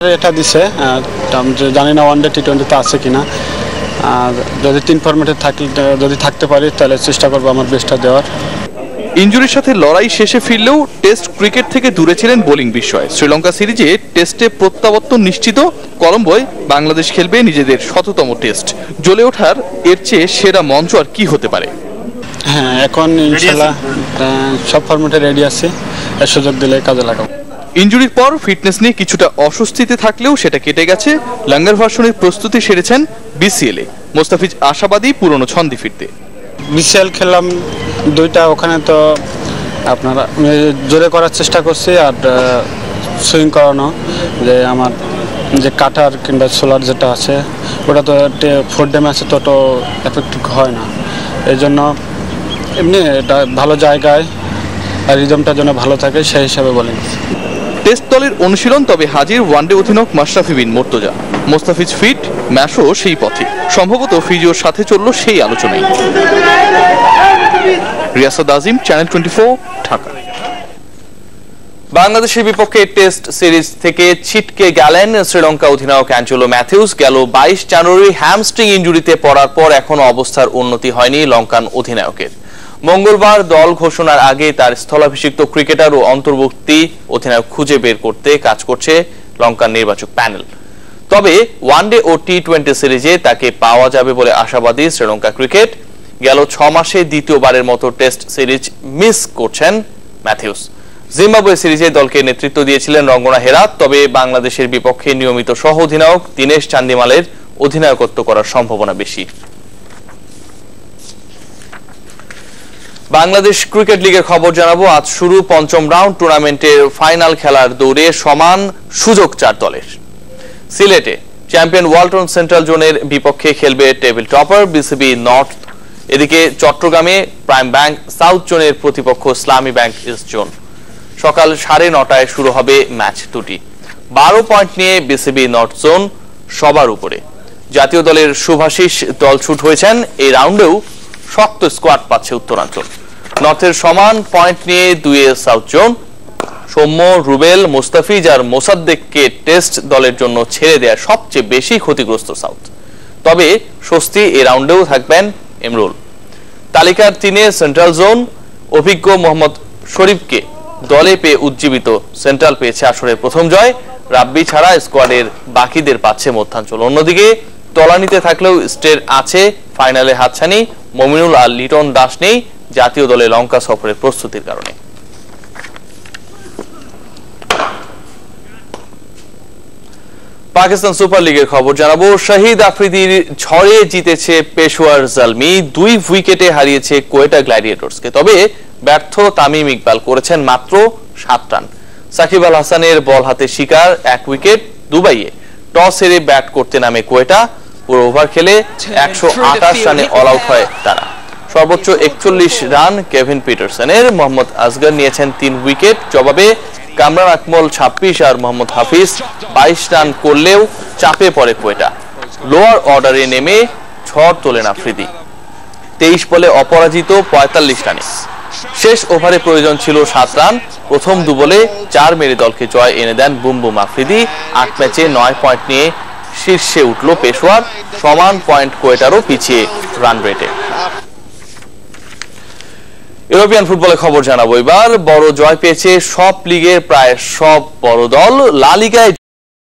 এটা দিছে জানি না ওয়ানডে টি20 তে আছে কিনা। যদি 3 ফরম্যাটে যদি থাকতে পারি তাহলে চেষ্টা করব আমার বেস্টটা দেওয়ার। ইনজুরির সাথে লড়াই শেষে ফিরলেও টেস্ট ক্রিকেট থেকে দূরে ছিলেন বোলিং বিস্ময়। শ্রীলঙ্কা সিরিজে টেস্টে প্রত্যাবর্তন নিশ্চিত। কলম্বোয় বাংলাদেশ খেলবে নিজেদের ১০০তম টেস্ট। জ্বলে ওঠার এর চেয়ে সেরা মঞ্চ আর কি হতে পারে? হ্যাঁ, এখন ইনশাআল্লাহ সব ফরম্যাটে রেডি আছে, এর সুযোগ দিলে কাজে লাগাবো। ইনজুরির পর ফিটনেস নিয়ে কিছুটা অস্বস্তিতে থাকলেও সেটা কেটে গেছে। লাঙ্গার ভার্সনের প্রস্তুতি সেরেছেন বিসিএল-এ। মোস্তাফিজ আশাবাদী পুরনো ছন্দে ফিরতে। বিসিএল খেললাম দুইটা, ওখানে তো আপনারা জোরে করার চেষ্টা করছি আর সুইং করানো, যে আমার যে কাটার কিংবা সোলার যেটা আছে ওটা তো 4 ডে ম্যাচে তো এফেক্টিভ হয় না। এই জন্য এমনি এটা ভালো জায়গায় আর রিদমটার জন্য ভালো থাকে, সেই হিসাবে বলেন। টেস্ট দলের অনুশীলন তবে হাজির ওয়ানডে অধিনায়ক মাশরাফি বিন মুর্তজা। মোস্তাফিজ ফিট, ম্যাশও সেই পথে। সম্ভবত ফিজিওর সাথে চলল সেই আলোচনায়। রিয়াসাদ আজিম, চ্যানেল 24, ঢাকা। বাংলাদেশের বিপক্ষে টেস্ট সিরিজ থেকে ছিটকে গেলেন শ্রীলঙ্কা অধিনায়ক অ্যাঞ্জেলো ম্যাথিউস। গেল 22 জানুয়ারি হ্যামস্ট্রিং ইনজুরিতে পড়ার পর এখনো অবস্থার উন্নতি হয়নি লঙ্কান অধিনায়কের। মঙ্গলবার দল ঘোষণার আগে তার স্থলাভিষিক্ত ক্রিকেটার ও অন্তর্বর্তী অধিনায়ক খুঁজে বের করতে কাজ করছে লঙ্কান নির্বাচক প্যানেল। তবে ওয়ানডে ও টি20 সিরিজে তাকে পাওয়া যাবে বলে আশাবাদী শ্রীলঙ্কা ক্রিকেট। গেল 6 মাসে দ্বিতীয়বারের মতো টেস্ট সিরিজ মিস করছেন ম্যাথিউস। জিম্বাবুয়ে সিরিজে দলকে নেতৃত্ব দিয়েছিলেন রঙ্গনা হেরাত। তবে বাংলাদেশের বিপক্ষে নিয়মিত সহ অধিনায়ক দীনেশ চান্দিমালের অধিনায়কত্ব করার সম্ভাবনা বেশি। বাংলাদেশ ক্রিকেট লিগের খবর জানাবো। আজ শুরু 5ম রাউন্ড টুর্নামেন্টের ফাইনাল খেলার দৌড়ে সমান সুযোগ 4 দলের। সিলেটে চ্যাম্পিয়ন ওয়ালটন সেন্ট্রাল জোনের বিপক্ষে খেলবে টেবিল টপার বিসিবি নর্থ। এদিকে চট্টগ্রামে প্রাইম ব্যাংক সাউথ জোনের প্রতিপক্ষ ইসলামী ব্যাংক ইস্ট জোন। সকাল 9:30টায় শুরু হবে ম্যাচ দুটি। 12 পয়েন্ট নিয়ে বিসিবি নর্থ জোন সবার উপরে। জাতীয় দলের শুভাশিস দলছুট হয়েছেন। এই রাউন্ডেও শক্ত স্কোয়াড পাচ্ছে উত্তরাঞ্চল। নর্থের সমান পয়েন্ট নিয়ে 2-এ সাউথ জোন। সৌম্য, রুবেল, মোস্তাফিজ আর মোসাদ্দেককে টেস্ট দলের জন্য ছেড়ে দেয়া সবচেয়ে বেশি ক্ষতিগ্রস্ত সাউথ। তবে স্বস্তি এই রাউন্ডেও থাকবেন এমরুল। তালিকার 3-এ সেন্ট্রাল জোন। অভিজ্ঞ মোহাম্মদ শরীফকে দলে পেয়ে উজ্জীবিত সেন্ট্রাল পেয়েছে আসরের প্রথম জয়। রাব্বি ছাড়া স্কোয়াডের বাকিদের পাচ্ছে মধ্যাঞ্চল। অন্যদিকে তলানিতে থাকলেও স্টের আছে ফাইনালে হাতছানি। মমিনুল আর লিটন দাস নেই জাতীয় দলে লঙ্কা সফরের প্রস্তুতির কারণে। পাকিস্তান সুপার লিগের খবর জানাবো। শাহিদ আফ্রিদির ঝড়ে জিতেছে পেশোয়ার জালমি। 2 উইকেটে হারিয়েছে কোয়েটা গ্ল্যাডিয়েটর্সকে। তবে ব্যর্থ তামিম ইকবাল করেছেন মাত্র 7 রান। সাকিব আল হাসানের বল হাতে শিকার 1 উইকেট। দুবাইয়ে টস হেরে ব্যাট করতে নামে কোয়েটা। পুরো ওভার খেলে 128 রানে অল আউট হয় তারা। সর্বোচ্চ 41 রান কেভিন পিটারসনের। মোহাম্মদ আসগর নিয়েছেন 3 উইকেট। জবাবে কামরান আকমল 26 আর মোহাম্মদ হাফিজ 22 রান করলেও চাপে পড়ে কোয়েটা। লোয়ার অর্ডারে নেমে ঝড় তোলেন আফ্রিদি। 23 বলে অপরাজিত 45 রানে। শেষ ওভারে প্রয়োজন ছিল 7 রান। প্রথম 2 বলে 4 মেরে দলকে জয় এনে দেন বুম বুম আফ্রিদি। 8 ম্যাচে 9 পয়েন্ট নিয়ে শীর্ষে উঠল পেশোয়ার। সমান পয়েন্ট কোয়েটারও পিছিয়ে রান রেটে। ইউরোপিয়ান ফুটবলের খবর জানাবো এবার। বড় জয় পেয়েছে সব লিগের প্রায় সব বড় দল। লা লিগায়